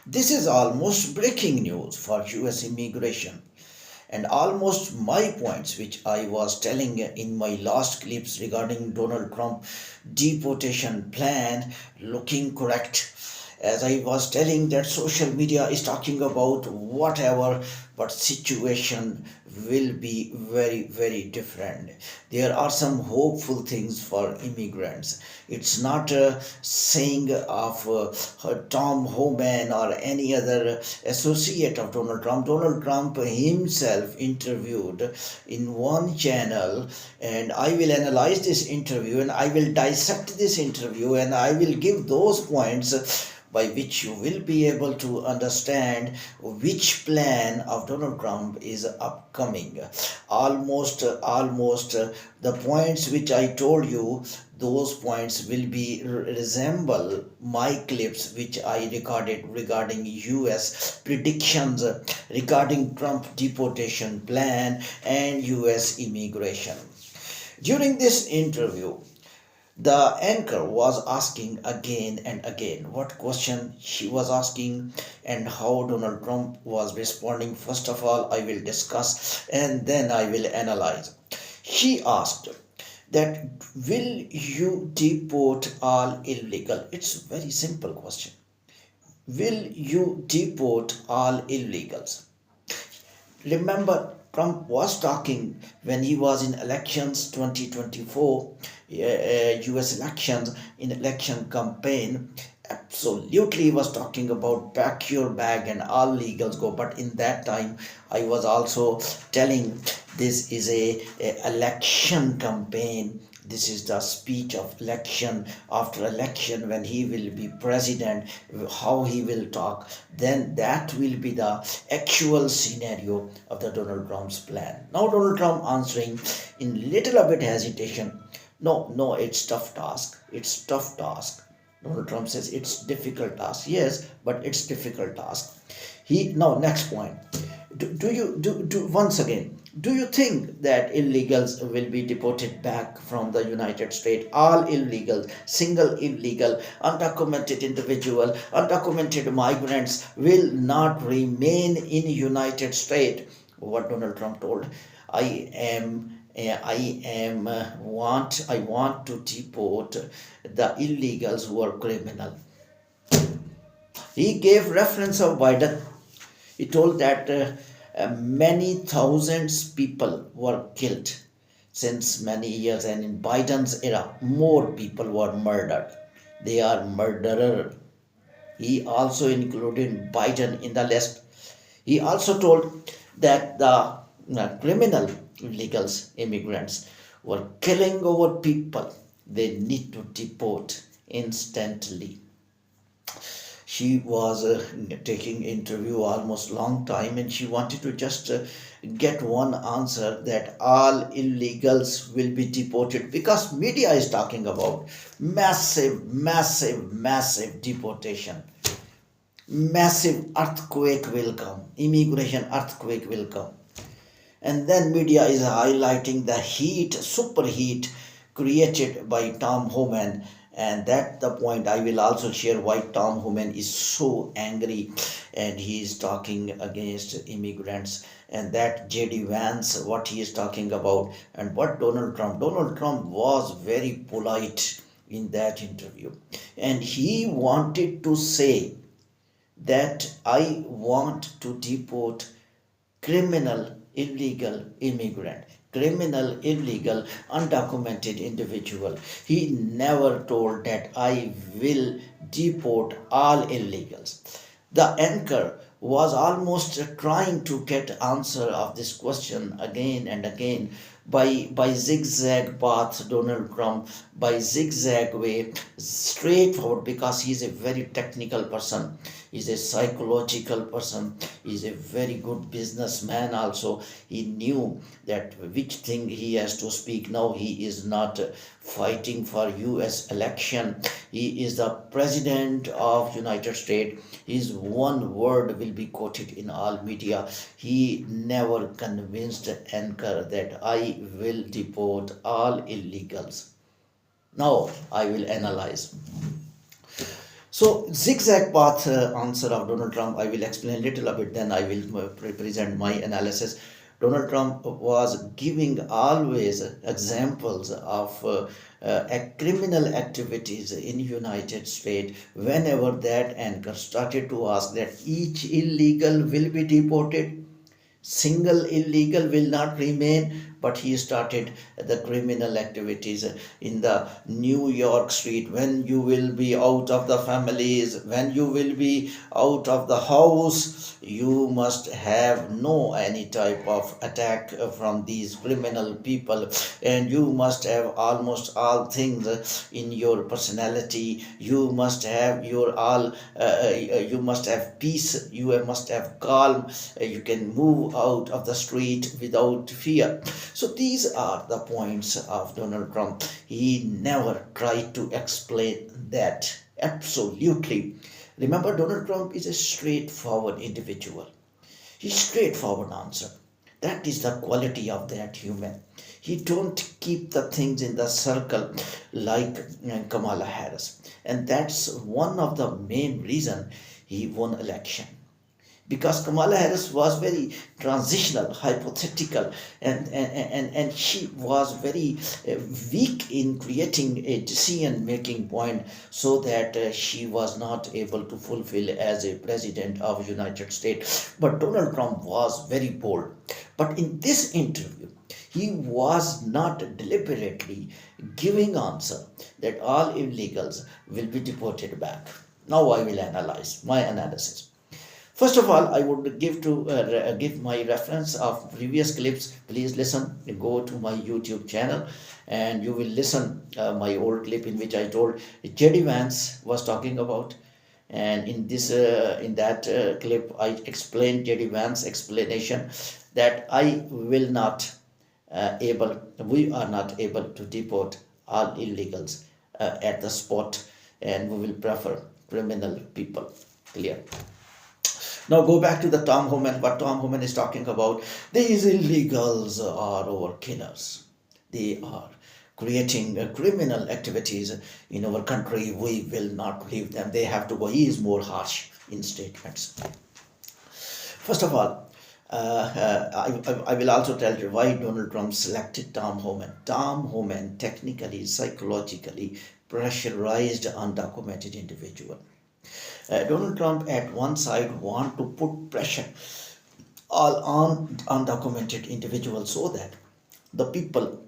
This is almost breaking news for US immigration, and almost my points which I was telling in my last clips regarding Donald Trump deportation plan looking correct. As I was telling that social media is talking about whatever, but situation will be very different. There are some hopeful things for immigrants. It's not a saying of Tom Homan or any other associate of Donald Trump. Donald Trump himself interviewed in one channel, and I will analyze this interview and I will dissect this interview and I will give those points by which you will be able to understand which plan of Donald Trump is upcoming. Almost the points which I told you, those points will be resemble my clips which I recorded regarding US predictions regarding Trump deportation plan and US immigration. During this interview, the anchor was asking again and again what question she was asking and how Donald Trump was responding. First of all, I will discuss and then I will analyze. She asked that will you deport all illegal? It's a very simple question. Will you deport all illegals? Remember, Trump was talking when he was in elections 2024, US elections, in election campaign. Absolutely, he was talking about pack your bag and all legals go. But in that time, I was also telling this is a election campaign. This is the speech of election. After election, when he will be president, how he will talk, then that will be the actual scenario of the Donald Trump's plan. Now Donald Trump answering in little bit hesitation. No, it's tough task. It's tough task. Donald Trump says it's difficult task. Yes, but it's difficult task. He now next point. Do you do once again? Do you think that illegals will be deported back from the United States? All illegals, single illegal, undocumented individual, undocumented migrants will not remain in United States. What Donald Trump told, I want to deport the illegals who are criminal. He gave reference of Biden. He told that many thousands people were killed since many years, and in Biden's era, more people were murdered. They are murderer. He also included Biden in the list. He also told that the criminal illegals, immigrants, were killing over people. They need to deport instantly. She was taking interview almost long time and she wanted to just get one answer that all illegals will be deported because media is talking about massive deportation. Massive earthquake will come, immigration earthquake will come. And then media is highlighting the heat, superheat created by Tom Homan, and that the point I will also share why Tom Homan is so angry and he is talking against immigrants, and that JD Vance what he is talking about, and what Donald Trump was very polite in that interview, and he wanted to say that I want to deport criminal illegal immigrant, criminal illegal undocumented individual. He never told that I will deport all illegals. The anchor was almost trying to get answer of this question again and again by zigzag path. Donald Trump by zigzag way, straightforward, because he's a very technical person, he's a psychological person, he's a very good businessman also. He knew that which thing he has to speak. Now he is not fighting for US election, he is the president of United States. His one word will be quoted in all media. He never convinced anchor that I will deport all illegals. Now I will analyze. So zigzag path answer of Donald Trump, I will explain little a bit, then I will present my analysis. Donald Trump was giving always examples of criminal activities in United States. Whenever that anchor started to ask that each illegal will be deported, single illegal will not remain, but he started the criminal activities in the New York street. When you will be out of the families, when you will be out of the house, you must have no any type of attack from these criminal people, and you must have almost all things in your personality. You must have your all you must have peace, you must have calm, you can move out of the street without fear. So these are the points of Donald Trump. He never tried to explain that. Absolutely. Remember, Donald Trump is a straightforward individual. He's straightforward answer. That is the quality of that human. He don't keep the things in the circle like Kamala Harris. And that's one of the main reason he won election, because Kamala Harris was very transitional, hypothetical, and she was very weak in creating a decision making point, so that she was not able to fulfill as a president of United States. But Donald Trump was very bold. But in this interview, he was not deliberately giving answer that all illegals will be deported back. Now I will analyze my analysis. First of all, I would give my reference of previous clips. Please listen. Go to my YouTube channel, and you will listen my old clip in which I told JD Vance was talking about, and in that clip I explained JD Vance explanation that we are not able to deport all illegals at the spot, and we will prefer criminal people. Clear? Now go back to the Tom Homan, what Tom Homan is talking about. These illegals are our killers. They are creating criminal activities in our country. We will not leave them. They have to go. He is more harsh in statements. First of all, I will also tell you why Donald Trump selected Tom Homan. Tom Homan technically, psychologically pressurized undocumented individual. Donald Trump at one side want to put pressure all on undocumented individuals, so that the people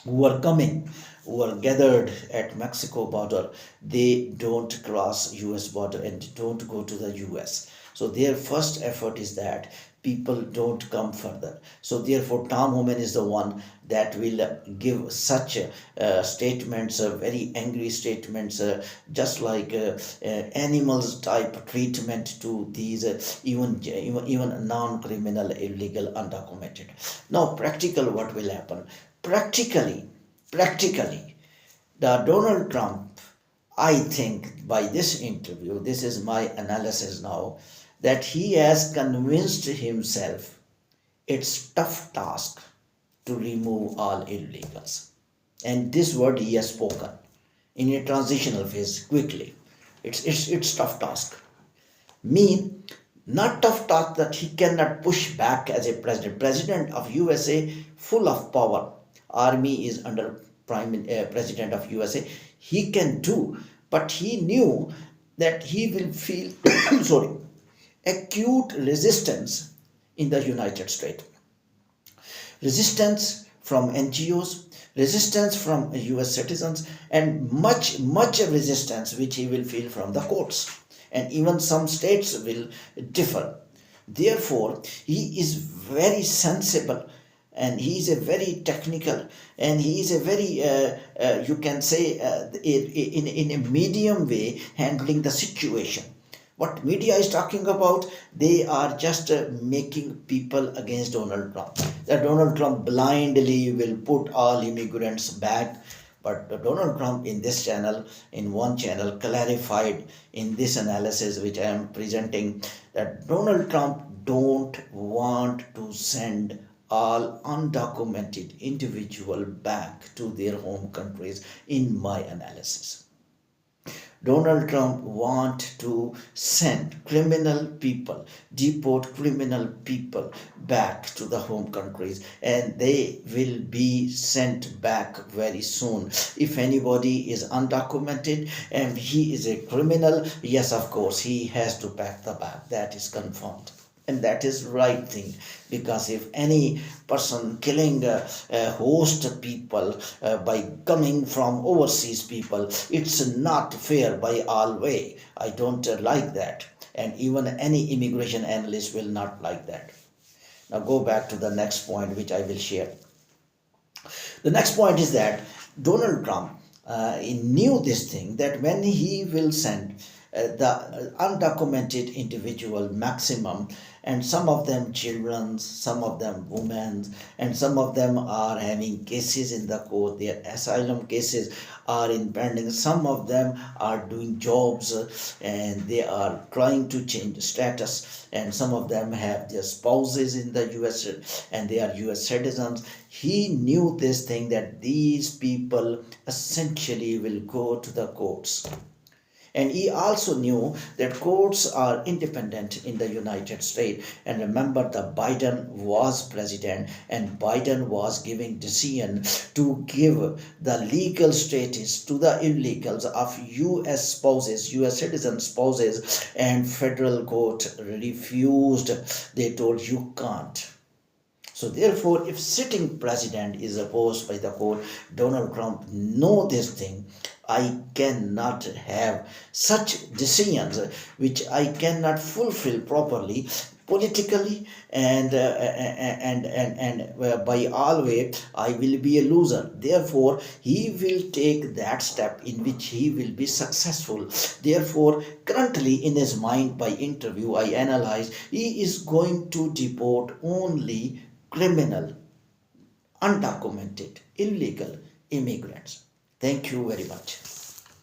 who are coming, who are gathered at Mexico border, they don't cross US border and don't go to the US. So their first effort is that people don't come further. So therefore Tom Homan is the one that will give such statements, very angry statements, just like animals type treatment to these even non-criminal, illegal, undocumented. Now practical, what will happen? Practically, the Donald Trump, I think by this interview, this is my analysis now, that he has convinced himself it's tough task to remove all illegals. And this word he has spoken in a transitional phase quickly. It's tough task. Mean not tough task that he cannot push back as a president. President of USA, full of power. Army is under president of USA. He can do, but he knew that he will feel sorry, acute resistance in the United States. Resistance from NGOs, resistance from US citizens, and much resistance which he will feel from the courts. And even some states will differ. Therefore, he is very sensible, and he is a very technical, and he is a very you can say in a medium way handling the situation. What media is talking about, they are just making people against Donald Trump. That Donald Trump blindly will put all immigrants back. But Donald Trump in this channel, in one channel, clarified in this analysis which I am presenting, that Donald Trump don't want to send all undocumented individual back to their home countries in my analysis. Donald Trump want to send criminal people, deport criminal people back to the home countries, and they will be sent back very soon. If anybody is undocumented and he is a criminal, yes, of course, he has to pack the bag. That is confirmed. And that is right thing, because if any person killing host people by coming from overseas people, it's not fair by all way. I don't like that, and even any immigration analyst will not like that. Now go back to the next point which I will share. The next point is that Donald Trump he knew this thing, that when he will send the undocumented individual maximum, and some of them children, some of them women, and some of them are having cases in the court, their asylum cases are in pending, some of them are doing jobs and they are trying to change status, and some of them have their spouses in the US and they are US citizens. He knew this thing, that these people essentially will go to the courts. And he also knew that courts are independent in the United States. And remember, the Biden was president, and Biden was giving decision to give the legal status to the illegals of US spouses, US citizen spouses, and federal court refused. They told you can't. So therefore, if sitting president is opposed by the court, Donald Trump know this thing. I cannot have such decisions which I cannot fulfill properly politically, and by all way I will be a loser. Therefore, he will take that step in which he will be successful. Therefore, currently in his mind, by interview I analyze, he is going to deport only criminal, undocumented, illegal immigrants. Thank you very much.